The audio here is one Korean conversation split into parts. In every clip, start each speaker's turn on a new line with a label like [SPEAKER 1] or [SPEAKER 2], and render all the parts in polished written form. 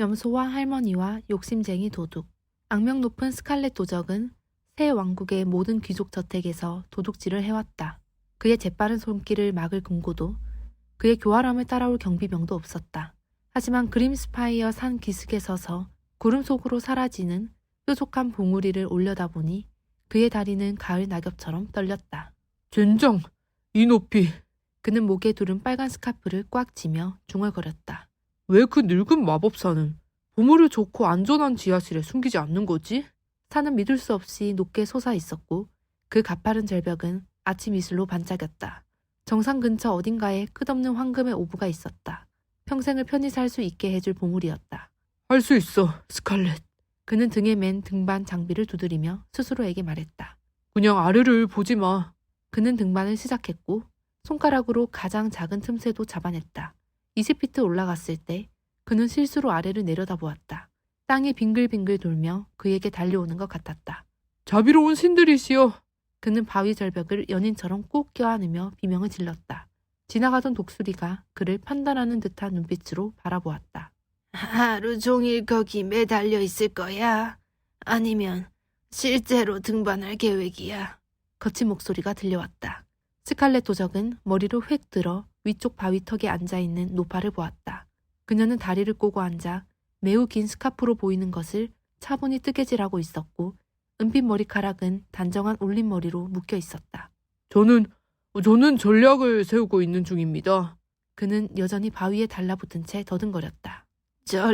[SPEAKER 1] 염소와 할머니와 욕심쟁이 도둑. 악명 높은 스칼렛 도적은 새 왕국의 모든 귀족 저택에서 도둑질을 해왔다. 그의 재빠른 손길을 막을 금고도 그의 교활함을 따라올 경비병도 없었다. 하지만 그림스파이어 산 기슭에 서서 구름 속으로 사라지는 뾰족한 봉우리를 올려다보니 그의 다리는 가을 낙엽처럼 떨렸다.
[SPEAKER 2] 젠장, 이 높이.
[SPEAKER 1] 그는 목에 두른 빨간 스카프를 꽉 쥐며 중얼거렸다.
[SPEAKER 2] 왜 그 늙은 마법사는 보물을 좋고 안전한 지하실에 숨기지 않는 거지?
[SPEAKER 1] 산은 믿을 수 없이 높게 솟아 있었고 그 가파른 절벽은 아침 이슬로 반짝였다. 정상 근처 어딘가에 끝없는 황금의 오브가 있었다. 평생을 편히 살 수 있게 해줄 보물이었다.
[SPEAKER 2] 할 수 있어, 스칼렛.
[SPEAKER 1] 그는 등에 맨 등반 장비를 두드리며 스스로에게 말했다.
[SPEAKER 2] 그냥 아래를 보지 마.
[SPEAKER 1] 그는 등반을 시작했고 손가락으로 가장 작은 틈새도 잡아냈다. 20피트 올라갔을 때 그는 실수로 아래를 내려다보았다. 땅이 빙글빙글 돌며 그에게 달려오는 것 같았다.
[SPEAKER 2] 자비로운 신들이시여.
[SPEAKER 1] 그는 바위 절벽을 연인처럼 꼭 껴안으며 비명을 질렀다. 지나가던 독수리가 그를 판단하는 듯한 눈빛으로 바라보았다. 하루 종일 거기 매달려 있을 거야? 아니면 실제로 등반할 계획이야? 거친 목소리가 들려왔다. 스칼렛 도적은 머리를 획 들어 위쪽 바위턱에 앉아있는 노파를 보았다. 그녀는 다리를 꼬고 앉아 매우 긴 스카프로 보이는 것을 차분히 뜨개질하고 있었고 은빛 머리카락은 단정한 올림머리로 묶여 있었다.
[SPEAKER 2] 저는 전략을 세우고 있는 중입니다.
[SPEAKER 1] 그는 여전히 바위에 달라붙은 채 더듬거렸다.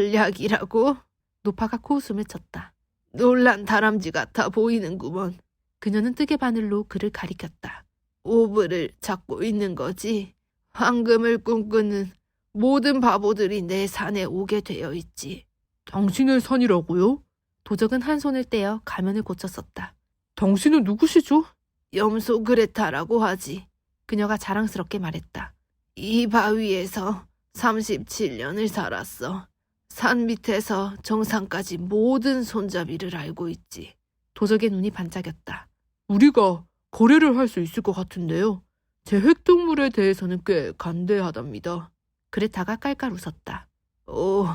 [SPEAKER 1] 전략이라고? 노파가 코웃음을 쳤다. 놀란 다람쥐 같아 보이는구먼. 그녀는 뜨개 바늘로 그를 가리켰다. 오브를 잡고 있는 거지. 황금을 꿈꾸는 모든 바보들이 내 산에 오게 되어 있지.
[SPEAKER 2] 당신의 산이라고요?
[SPEAKER 1] 도적은 한 손을 떼어 가면을 고쳤었다.
[SPEAKER 2] 당신은 누구시죠?
[SPEAKER 1] 염소 그레타라고 하지. 그녀가 자랑스럽게 말했다. 이 바위에서 37년을 살았어. 산 밑에서 정상까지 모든 손잡이를 알고 있지. 도적의 눈이 반짝였다.
[SPEAKER 2] 우리가 거래를 할 수 있을 것 같은데요. 제 획득물에 대해서는 꽤 간대하답니다.
[SPEAKER 1] 그레타가 깔깔 웃었다. 오,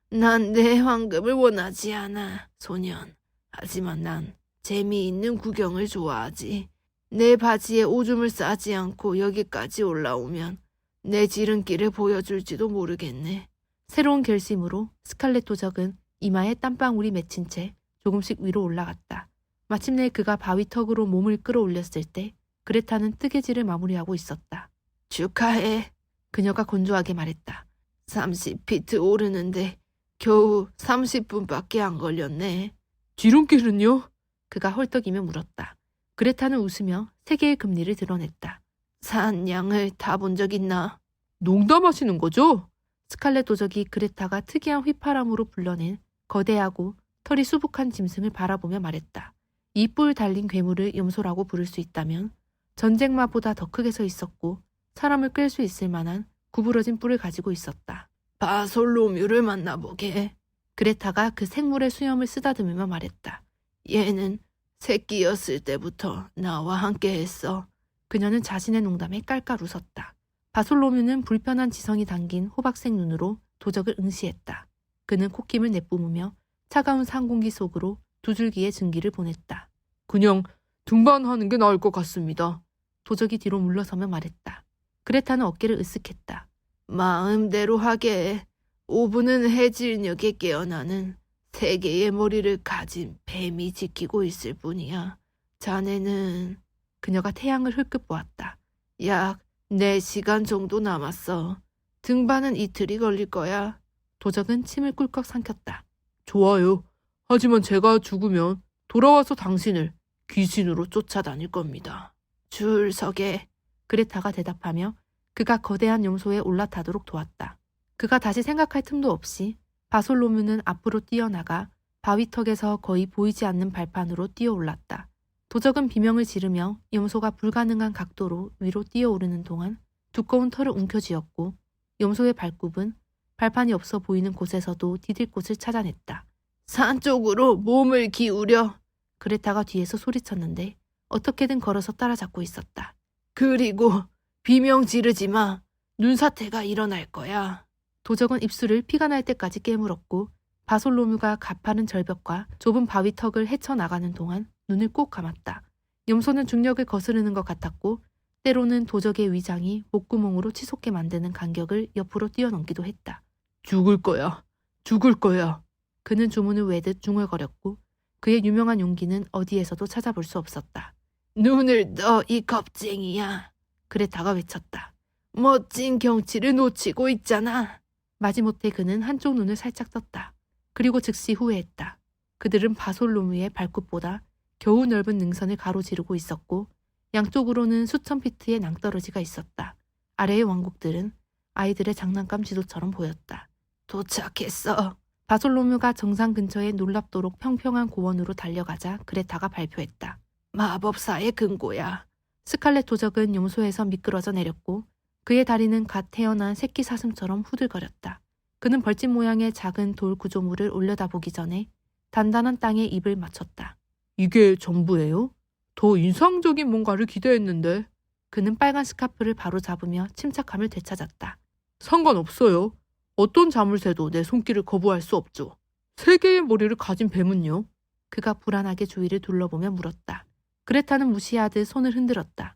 [SPEAKER 1] 난 내 황금을 원하지 않아, 소년. 하지만 난 재미있는 구경을 좋아하지. 내 바지에 오줌을 싸지 않고 여기까지 올라오면 내 지름길을 보여줄지도 모르겠네. 새로운 결심으로 스칼렛 도적은 이마에 땀방울이 맺힌 채 조금씩 위로 올라갔다. 마침내 그가 바위턱으로 몸을 끌어올렸을 때 그레타는 뜨개질을 마무리하고 있었다. 축하해. 그녀가 건조하게 말했다. 30피트 오르는데 겨우 30분밖에 안 걸렸네.
[SPEAKER 2] 지름길은요?
[SPEAKER 1] 그가 헐떡이며 물었다. 그레타는 웃으며 세 개의 금리를 드러냈다. 산 양을 다 본 적 있나?
[SPEAKER 2] 농담하시는 거죠?
[SPEAKER 1] 스칼렛 도적이 그레타가 특이한 휘파람으로 불러낸 거대하고 털이 수북한 짐승을 바라보며 말했다. 이 뿔 달린 괴물을 염소라고 부를 수 있다면 전쟁마보다 더 크게 서 있었고 사람을 끌 수 있을 만한 구부러진 뿔을 가지고 있었다. 바솔로뮤를 만나보게. 그레타가 그 생물의 수염을 쓰다듬으며 말했다. 얘는 새끼였을 때부터 나와 함께했어. 그녀는 자신의 농담에 깔깔 웃었다. 바솔로뮤는 불편한 지성이 담긴 호박색 눈으로 도적을 응시했다. 그는 콧김을 내뿜으며 차가운 산 공기 속으로 두 줄기의 증기를 보냈다.
[SPEAKER 2] 그냥 등반하는 게 나을 것 같습니다.
[SPEAKER 1] 도적이 뒤로 물러서며 말했다. 그레타는 어깨를 으쓱했다. 마음대로 하게. 오브는 해질녘에 깨어나는 세 개의 머리를 가진 뱀이 지키고 있을 뿐이야. 자네는... 그녀가 태양을 흘끗 보았다. 약 4시간 정도 남았어. 등반은 이틀이 걸릴 거야. 도적은 침을 꿀꺽 삼켰다.
[SPEAKER 2] 좋아요. 하지만 제가 죽으면 돌아와서 당신을 귀신으로 쫓아다닐 겁니다.
[SPEAKER 1] 줄 서게. 그레타가 대답하며 그가 거대한 염소에 올라타도록 도왔다. 그가 다시 생각할 틈도 없이 바솔로뮤는 앞으로 뛰어나가 바위턱에서 거의 보이지 않는 발판으로 뛰어올랐다. 도적은 비명을 지르며 염소가 불가능한 각도로 위로 뛰어오르는 동안 두꺼운 털을 움켜쥐었고 염소의 발굽은 발판이 없어 보이는 곳에서도 디딜 곳을 찾아냈다. 산 쪽으로 몸을 기울여. 그레타가 뒤에서 소리쳤는데 어떻게든 걸어서 따라잡고 있었다. 그리고 비명 지르지 마. 눈사태가 일어날 거야. 도적은 입술을 피가 날 때까지 깨물었고 바솔로뮤가 가파른 절벽과 좁은 바위 턱을 헤쳐나가는 동안 눈을 꼭 감았다. 염소는 중력을 거스르는 것 같았고 때로는 도적의 위장이 목구멍으로 치솟게 만드는 간격을 옆으로 뛰어넘기도 했다.
[SPEAKER 2] 죽을 거야. 죽을 거야.
[SPEAKER 1] 그는 주문을 외듯 중얼거렸고 그의 유명한 용기는 어디에서도 찾아볼 수 없었다. 눈을 떠, 이 겁쟁이야. 그레타가 외쳤다. 멋진 경치를 놓치고 있잖아. 마지못해 그는 한쪽 눈을 살짝 떴다. 그리고 즉시 후회했다. 그들은 바솔로뮤의 발굽보다 겨우 넓은 능선을 가로지르고 있었고 양쪽으로는 수천 피트의 낭떠러지가 있었다. 아래의 왕국들은 아이들의 장난감 지도처럼 보였다. 도착했어. 바솔로뮤가 정상 근처에 놀랍도록 평평한 고원으로 달려가자 그레타가 발표했다. 마법사의 금고야. 스칼렛 도적은 염소에서 미끄러져 내렸고 그의 다리는 갓 태어난 새끼 사슴처럼 후들거렸다. 그는 벌집 모양의 작은 돌 구조물을 올려다보기 전에 단단한 땅에 입을 맞췄다.
[SPEAKER 2] 이게 전부예요? 더 인상적인 뭔가를 기대했는데.
[SPEAKER 1] 그는 빨간 스카프를 바로 잡으며 침착함을 되찾았다.
[SPEAKER 2] 상관없어요. 어떤 자물쇠도 내 손길을 거부할 수 없죠. 3개의 머리를 가진 뱀은요?
[SPEAKER 1] 그가 불안하게 주위를 둘러보며 물었다. 그레타는 무시하듯 손을 흔들었다.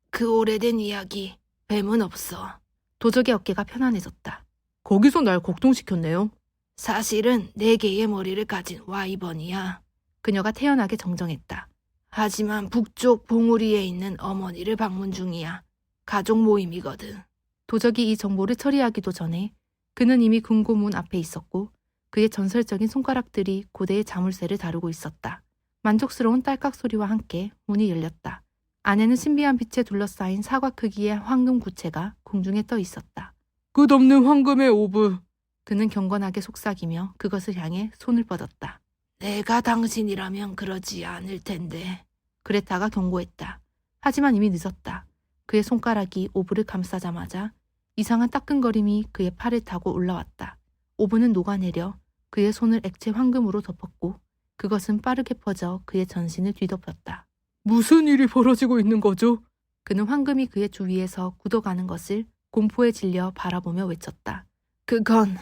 [SPEAKER 1] 그 오래된 이야기. 뱀은 없어. 도적의 어깨가 편안해졌다.
[SPEAKER 2] 거기서 날 걱정시켰네요.
[SPEAKER 1] 사실은 4개의 머리를 가진 와이번이야. 그녀가 태연하게 정정했다. 하지만 북쪽 봉우리에 있는 어머니를 방문 중이야. 가족 모임이거든. 도적이 이 정보를 처리하기도 전에 그는 이미 금고문 앞에 있었고 그의 전설적인 손가락들이 고대의 자물쇠를 다루고 있었다. 만족스러운 딸깍 소리와 함께 문이 열렸다. 안에는 신비한 빛에 둘러싸인 사과 크기의 황금 구체가 공중에 떠 있었다.
[SPEAKER 2] 끝없는 황금의 오브.
[SPEAKER 1] 그는 경건하게 속삭이며 그것을 향해 손을 뻗었다. 내가 당신이라면 그러지 않을 텐데. 그레타가 경고했다. 하지만 이미 늦었다. 그의 손가락이 오브를 감싸자마자 이상한 따끔거림이 그의 팔을 타고 올라왔다. 오브는 녹아내려 그의 손을 액체 황금으로 덮었고 그것은 빠르게 퍼져 그의 전신을 뒤덮였다.
[SPEAKER 2] 무슨 일이 벌어지고 있는 거죠?
[SPEAKER 1] 그는 황금이 그의 주위에서 굳어가는 것을 공포에 질려 바라보며 외쳤다. 그건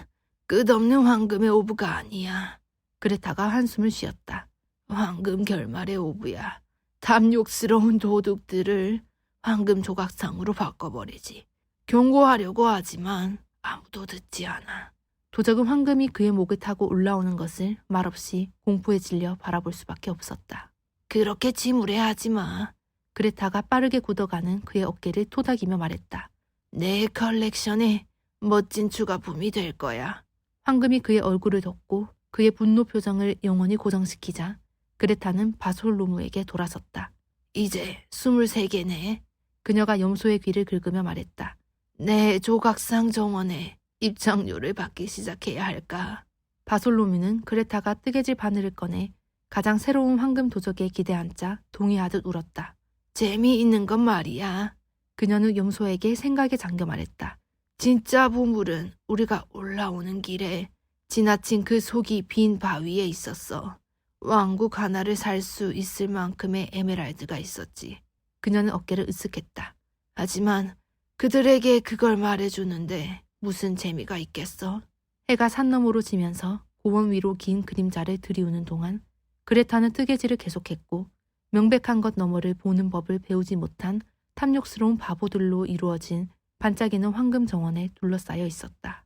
[SPEAKER 1] 끝없는 황금의 오브가 아니야. 그레타가 한숨을 쉬었다. 황금 결말의 오브야. 탐욕스러운 도둑들을 황금 조각상으로 바꿔버리지. 경고하려고 하지만 아무도 듣지 않아. 도적은 황금이 그의 목을 타고 올라오는 것을 말없이 공포에 질려 바라볼 수밖에 없었다. 그렇게 침울해하지 마. 그레타가 빠르게 굳어가는 그의 어깨를 토닥이며 말했다. 내 컬렉션에 멋진 추가품이 될 거야. 황금이 그의 얼굴을 덮고 그의 분노 표정을 영원히 고정시키자 그레타는 바솔로무에게 돌아섰다. 이제 23개네. 그녀가 염소의 귀를 긁으며 말했다. 내 조각상 정원에 입장료를 받기 시작해야 할까? 바솔로뮤는 그레타가 뜨개질 바늘을 꺼내 가장 새로운 황금 도적에 기대앉자 동의하듯 울었다. 재미있는 건 말이야. 그녀는 염소에게 생각에 잠겨 말했다. 진짜 보물은 우리가 올라오는 길에 지나친 그 속이 빈 바위에 있었어. 왕국 하나를 살 수 있을 만큼의 에메랄드가 있었지. 그녀는 어깨를 으쓱했다. 하지만 그들에게 그걸 말해주는데 무슨 재미가 있겠어? 해가 산 너머로 지면서 고원 위로 긴 그림자를 들이우는 동안 그레타는 뜨개질을 계속했고 명백한 것 너머를 보는 법을 배우지 못한 탐욕스러운 바보들로 이루어진 반짝이는 황금 정원에 둘러싸여 있었다.